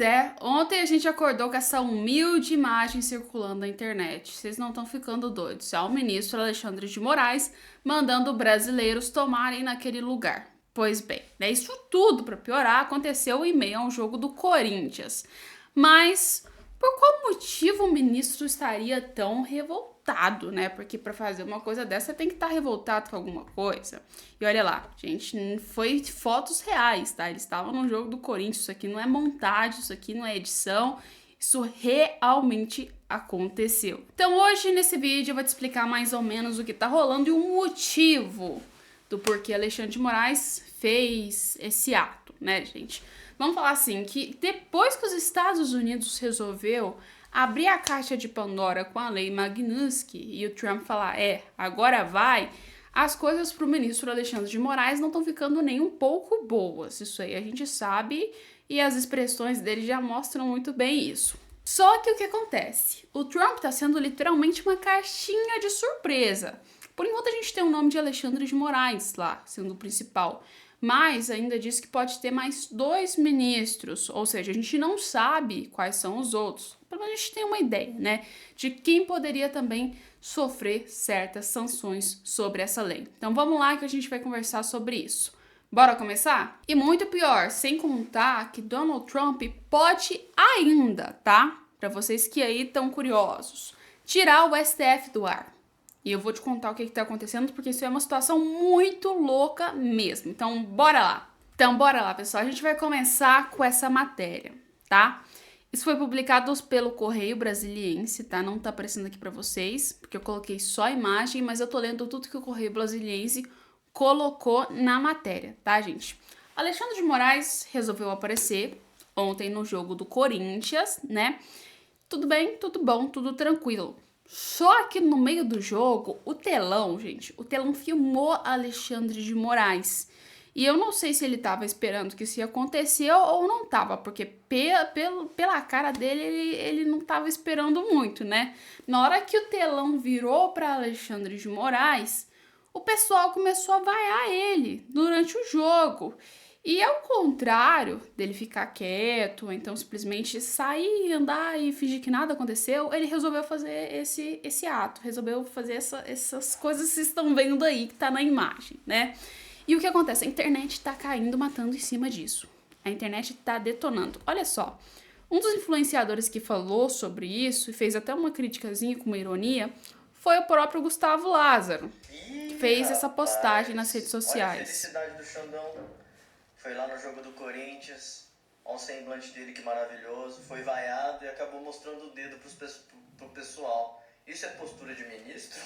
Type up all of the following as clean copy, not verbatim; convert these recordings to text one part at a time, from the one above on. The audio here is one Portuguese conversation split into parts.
Pois é, ontem a gente acordou com essa humilde imagem circulando na internet. Vocês não estão ficando doidos. É o ministro Alexandre de Moraes mandando brasileiros tomarem naquele lugar. Pois bem, isso tudo, para piorar, aconteceu em meio a um jogo do Corinthians. Mas por qual motivo o ministro estaria tão revoltado, né? Porque para fazer uma coisa dessa tem que estar revoltado com alguma coisa. E olha lá, gente, foi fotos reais, tá? Eles estavam no jogo do Corinthians, isso aqui não é montagem, isso aqui não é edição, isso realmente aconteceu. Então hoje nesse vídeo eu vou te explicar mais ou menos o que tá rolando e o motivo do porquê Alexandre de Moraes fez esse ato, né, gente? Vamos falar assim, que depois que os Estados Unidos resolveu abrir a caixa de Pandora com a lei Magnitsky e o Trump falar, agora vai, as coisas para o ministro Alexandre de Moraes não estão ficando nem um pouco boas. Isso aí a gente sabe e as expressões dele já mostram muito bem isso. Só que o que acontece? O Trump está sendo literalmente uma caixinha de surpresa. Por enquanto a gente tem o nome de Alexandre de Moraes lá, sendo o principal. Mas ainda diz que pode ter mais 2 ministros, ou seja, a gente não sabe quais são os outros. Pelo menos a gente tem uma ideia, né, de quem poderia também sofrer certas sanções sobre essa lei. Então vamos lá que a gente vai conversar sobre isso. Bora começar? E muito pior, sem contar que Donald Trump pode ainda, tá? Para vocês que aí estão curiosos, tirar o STF do ar. E eu vou te contar o que tá acontecendo, porque isso é uma situação muito louca mesmo. Então, bora lá. Pessoal. A gente vai começar com essa matéria, tá? Isso foi publicado pelo Correio Brasiliense, tá? Não tá aparecendo aqui pra vocês, porque eu coloquei só a imagem, mas eu tô lendo tudo que o Correio Brasiliense colocou na matéria, tá, gente? Alexandre de Moraes resolveu aparecer ontem no jogo do Corinthians, né? Tudo bem, tudo bom, tudo tranquilo. Só que no meio do jogo, o telão filmou Alexandre de Moraes. E eu não sei se ele tava esperando que isso ia acontecer ou não tava, porque pela cara dele, ele não tava esperando muito, né? Na hora que o telão virou para Alexandre de Moraes, o pessoal começou a vaiar ele durante o jogo. E ao contrário dele ficar quieto, ou então simplesmente sair, andar e fingir que nada aconteceu, ele resolveu fazer esse ato, resolveu fazer essas coisas que vocês estão vendo aí, que tá na imagem, né? E o que acontece? A internet tá caindo, matando em cima disso. A internet tá detonando. Olha só, um dos influenciadores que falou sobre isso e fez até uma criticazinha com uma ironia foi o próprio Gustavo Lázaro, que fez essa postagem nas redes sociais. Olha a felicidade do Xandão. Foi lá no jogo do Corinthians, olha o semblante dele, que maravilhoso. Foi vaiado e acabou mostrando o dedo pro pessoal. Isso é postura de ministro?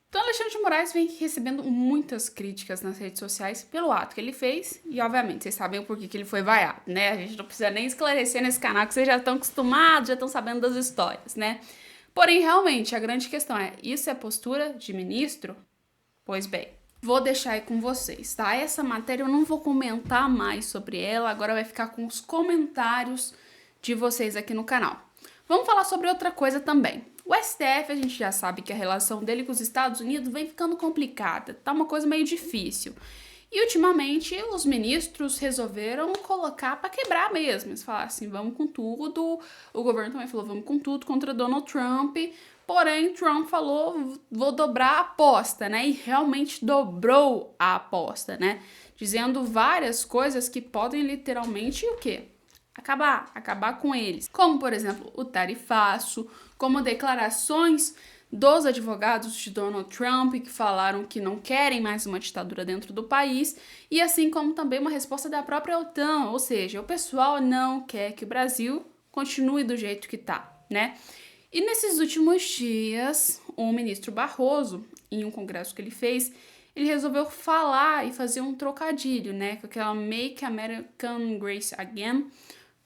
Então, Alexandre de Moraes vem recebendo muitas críticas nas redes sociais pelo ato que ele fez. E, obviamente, vocês sabem o porquê que ele foi vaiado, né? A gente não precisa nem esclarecer nesse canal, que vocês já estão acostumados, já estão sabendo das histórias, né? Porém, realmente, a grande questão é, isso é postura de ministro? Pois bem, vou deixar aí com vocês, tá? Essa matéria eu não vou comentar mais sobre ela, agora vai ficar com os comentários de vocês aqui no canal. Vamos falar sobre outra coisa também. O STF, a gente já sabe que a relação dele com os Estados Unidos vem ficando complicada, tá uma coisa meio difícil. E ultimamente os ministros resolveram colocar para quebrar mesmo. Eles falaram assim, vamos com tudo. O governo também falou, vamos com tudo contra Donald Trump. Porém, Trump falou, vou dobrar a aposta, né? E realmente dobrou a aposta, né? Dizendo várias coisas que podem literalmente o quê? Acabar com eles. Como, por exemplo, o tarifaço, como declarações dos advogados de Donald Trump que falaram que não querem mais uma ditadura dentro do país, e assim como também uma resposta da própria OTAN, ou seja, o pessoal não quer que o Brasil continue do jeito que tá, né? E nesses últimos dias, o ministro Barroso, em um congresso que ele fez, ele resolveu falar e fazer um trocadilho, né, com aquela Make America Great Again,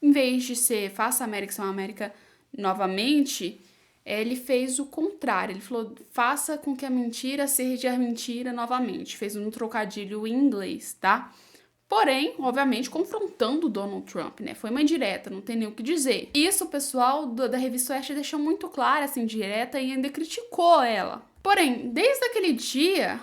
em vez de ser Faça a América ser uma América novamente, ele fez o contrário. Ele falou, faça com que a mentira seja mentira novamente. Fez um trocadilho em inglês, tá? Porém, obviamente, confrontando o Donald Trump, né? Foi uma indireta, não tem nem o que dizer. Isso o pessoal da revista Oeste deixou muito clara essa indireta e ainda criticou ela. Porém, desde aquele dia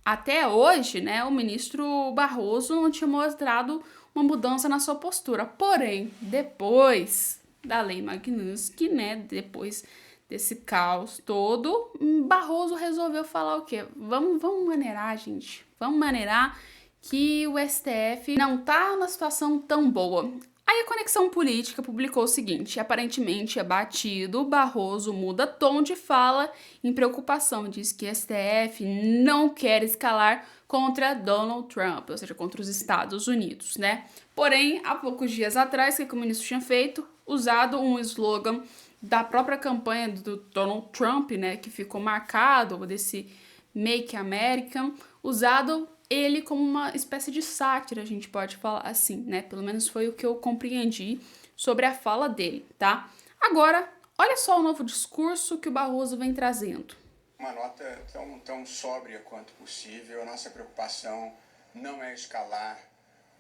até hoje, né, o ministro Barroso não tinha mostrado uma mudança na sua postura. Porém, depois da Lei Magnitsky, né, depois desse caos todo, Barroso resolveu falar o quê? Vamos maneirar, gente. Vamos maneirar que o STF não tá numa situação tão boa. Aí a Conexão Política publicou o seguinte: aparentemente abatido, Barroso muda tom de fala em preocupação, diz que STF não quer escalar contra Donald Trump, ou seja, contra os Estados Unidos, né? Porém, há poucos dias atrás, o que o ministro tinha feito? Usado um slogan da própria campanha do Donald Trump, né, que ficou marcado, desse Make American, usado ele como uma espécie de sátira, a gente pode falar assim, né? Pelo menos foi o que eu compreendi sobre a fala dele, tá? Agora, olha só o novo discurso que o Barroso vem trazendo. Uma nota tão sóbria quanto possível. A nossa preocupação não é escalar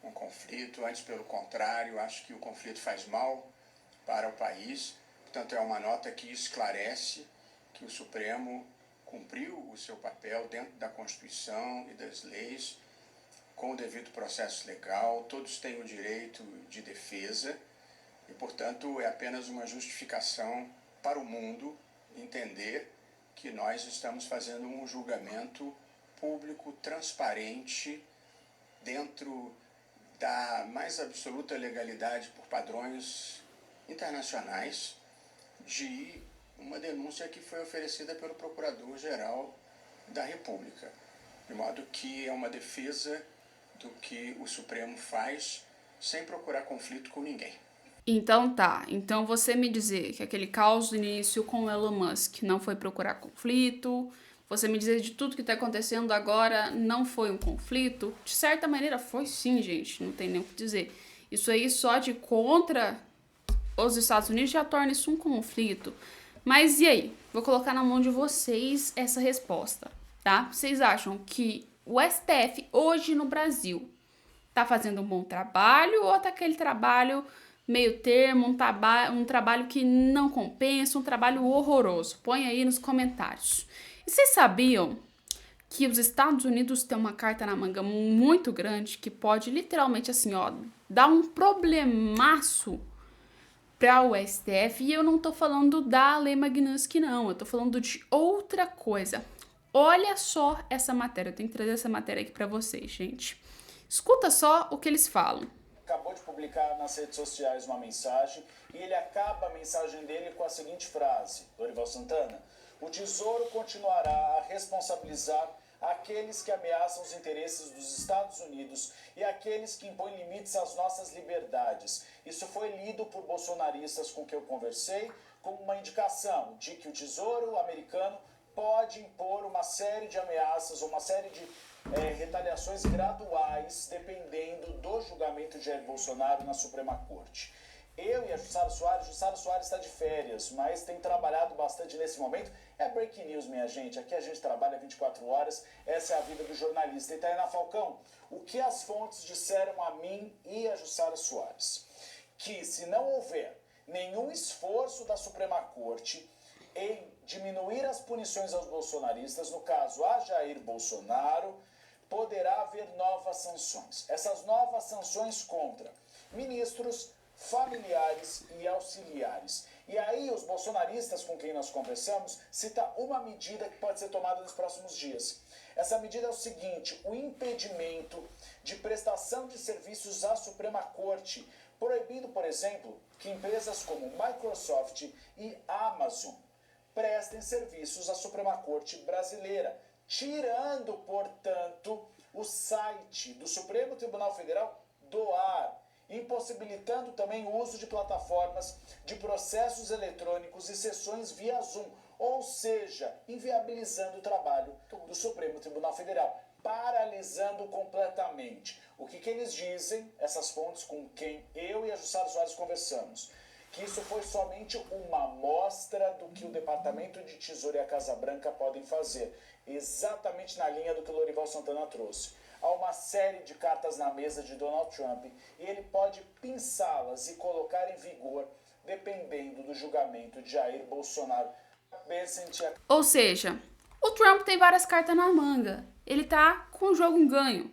um conflito, antes pelo contrário, acho que o conflito faz mal para o país. Portanto, é uma nota que esclarece que o Supremo cumpriu o seu papel dentro da Constituição e das leis, com o devido processo legal. Todos têm o direito de defesa e, portanto, é apenas uma justificação para o mundo entender que nós estamos fazendo um julgamento público, transparente, dentro da mais absoluta legalidade por padrões internacionais, de uma denúncia que foi oferecida pelo Procurador-Geral da República, de modo que é uma defesa do que o Supremo faz sem procurar conflito com ninguém. Então tá, então você me dizer que aquele caos do início com o Elon Musk não foi procurar conflito, você me dizer de tudo que tá acontecendo agora não foi um conflito, de certa maneira foi sim, gente, não tem nem o que dizer. Isso aí só de contra os Estados Unidos já torna isso um conflito. Mas e aí? Vou colocar na mão de vocês essa resposta, tá? Vocês acham que o STF hoje no Brasil tá fazendo um bom trabalho ou tá aquele trabalho meio termo, um trabalho que não compensa, um trabalho horroroso? Põe aí nos comentários. E vocês sabiam que os Estados Unidos têm uma carta na manga muito grande que pode literalmente assim, ó, dar um problemaço para o STF, e eu não tô falando da Lei Magnitsky, não, eu tô falando de outra coisa. Olha só essa matéria, eu tenho que trazer essa matéria aqui para vocês, gente. Escuta só o que eles falam. Acabou de publicar nas redes sociais uma mensagem e ele acaba a mensagem dele com a seguinte frase: Lorival Santana, o Tesouro continuará a responsabilizar aqueles que ameaçam os interesses dos Estados Unidos e aqueles que impõem limites às nossas liberdades. Isso foi lido por bolsonaristas com quem eu conversei como uma indicação de que o Tesouro americano pode impor uma série de ameaças ou uma série de retaliações graduais dependendo do julgamento de Jair Bolsonaro na Suprema Corte. Eu e a Jussara Soares está de férias, mas tem trabalhado bastante nesse momento. É breaking news, minha gente. Aqui a gente trabalha 24 horas. Essa é a vida do jornalista. E Tainá Falcão, o que as fontes disseram a mim e a Jussara Soares? Que se não houver nenhum esforço da Suprema Corte em diminuir as punições aos bolsonaristas, no caso a Jair Bolsonaro, poderá haver novas sanções. Essas novas sanções contra ministros, familiares e auxiliares. E aí os bolsonaristas com quem nós conversamos citam uma medida que pode ser tomada nos próximos dias. Essa medida é o seguinte: o impedimento de prestação de serviços à Suprema Corte, proibindo, por exemplo, que empresas como Microsoft e Amazon prestem serviços à Suprema Corte brasileira, tirando, portanto, o site do Supremo Tribunal Federal do ar, impossibilitando também o uso de plataformas de processos eletrônicos e sessões via Zoom, ou seja, inviabilizando o trabalho do Supremo Tribunal Federal, paralisando completamente. O que eles dizem, essas fontes com quem eu e a Jussara Soares conversamos? Que isso foi somente uma amostra do que o Departamento de Tesouro e a Casa Branca podem fazer, exatamente na linha do que o Lorival Santana trouxe. Há uma série de cartas na mesa de Donald Trump e ele pode pinçá-las e colocar em vigor dependendo do julgamento de Jair Bolsonaro. Ou seja, o Trump tem várias cartas na manga. Ele tá com o jogo em ganho.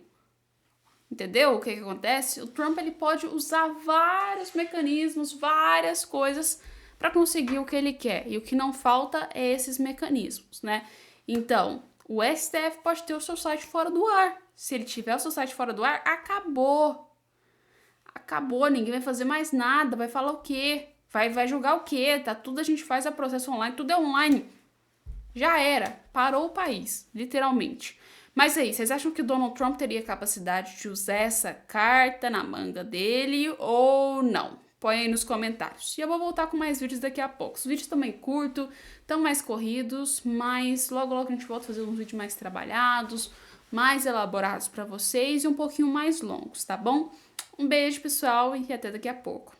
Entendeu o que acontece? O Trump ele pode usar vários mecanismos, várias coisas para conseguir o que ele quer. E o que não falta é esses mecanismos, né? Então, o STF pode ter o seu site fora do ar. Se ele tiver o seu site fora do ar, acabou. Acabou, ninguém vai fazer mais nada. Vai falar o quê? Vai julgar o quê? Tá tudo, a gente faz a processo online, tudo é online. Já era. Parou o país, literalmente. Mas aí, vocês acham que o Donald Trump teria capacidade de usar essa carta na manga dele ou não? Põe aí nos comentários. E eu vou voltar com mais vídeos daqui a pouco. Os vídeos também curtos, tão mais corridos, mas logo a gente volta a fazer uns vídeos mais trabalhados, mais elaborados para vocês e um pouquinho mais longos, tá bom? Um beijo, pessoal, e até daqui a pouco.